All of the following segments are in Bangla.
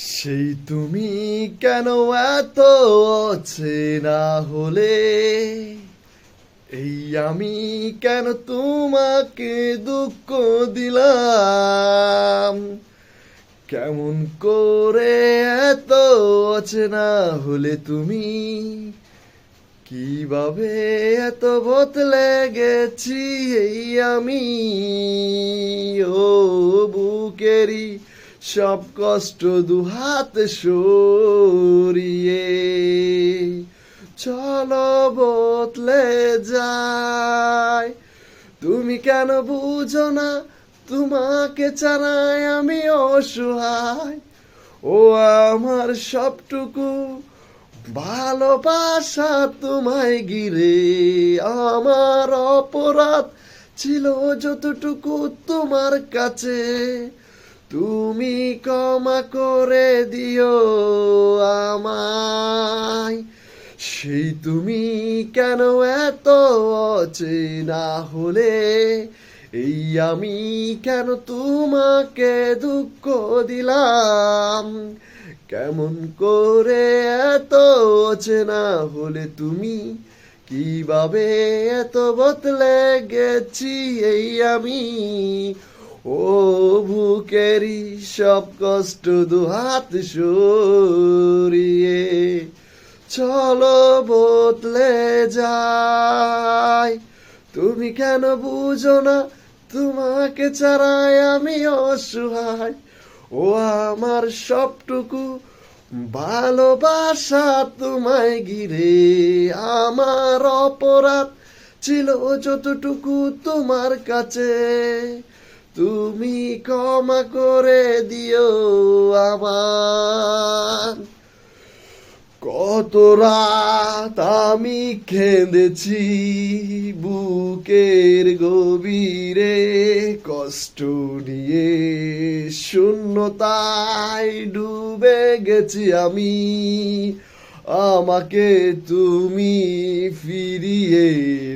সেই তুমি কেন এত অচেনা হলে, এই আমি কেন তোমাকে দুঃখ দিলাম, কেমন করে এত অচেনা হলে তুমি, কিভাবে এত বদলে গেছি এই আমি। ও বুকেরই সব কষ্ট দুহাত সরিয়ে চলো বদলে যায়। তুমি কেন বুঝো না, তোমাকে ছাড়াই আমি অসহায়। ও আমার সবটুকু ভালোবাসা তোমায় ঘিরে, আমার অপরাধ ছিল যতটুকু তোমার কাছে, তুমি ক্ষমা করে দিও আমায়। সেই তুমি কেন এত অচেনা হলে, এই আমি কেন তোমাকে দুঃখ দিলাম, কেমন করে এত অচেনা হলে তুমি, কিভাবে এত বদলে গেছি এই আমি। ও বুকেরই সব কষ্ট দুহাত সরিয়ে চলো বদলে যায়। তুমি কেন বুঝো না, তোমাকে ছাড়াই আমি অসহায়। ও আমার সবটুকু ভালোবাসা তোমায় ঘিরে, আমার অপরাধ ছিল যতটুকু তোমার কাছে, তুমি ক্ষমা করে দিও আমার। কত রাত আমি কেঁদেছি বুকের গভীরে, কষ্ট নিয়ে শূন্যতায় ডুবে গেছি আমি। আমাকে তুমি ফিরিয়ে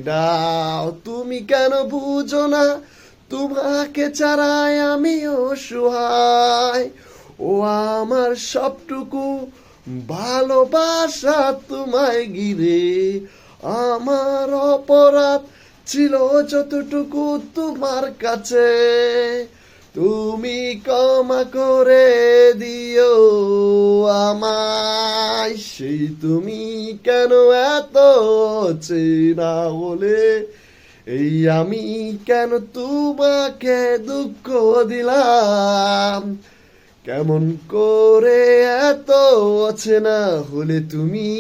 নাও, তুমি কেন বুঝো না, তোমাকে ছাড়াই আমি অসহায়। ও আমার সবটুকু ভালোবাসা তোমায় ঘিরে, আমার অপরাধ ছিল যতটুকু তোমার কাছে, তুমি ক্ষমা করে দিও আমায়। সেই তুমি কেন এত চেনা বলে, এই আমি কেন তোমাকে দুঃখ দিলাম, কেমন করে এত অচেনা হলে তুমি,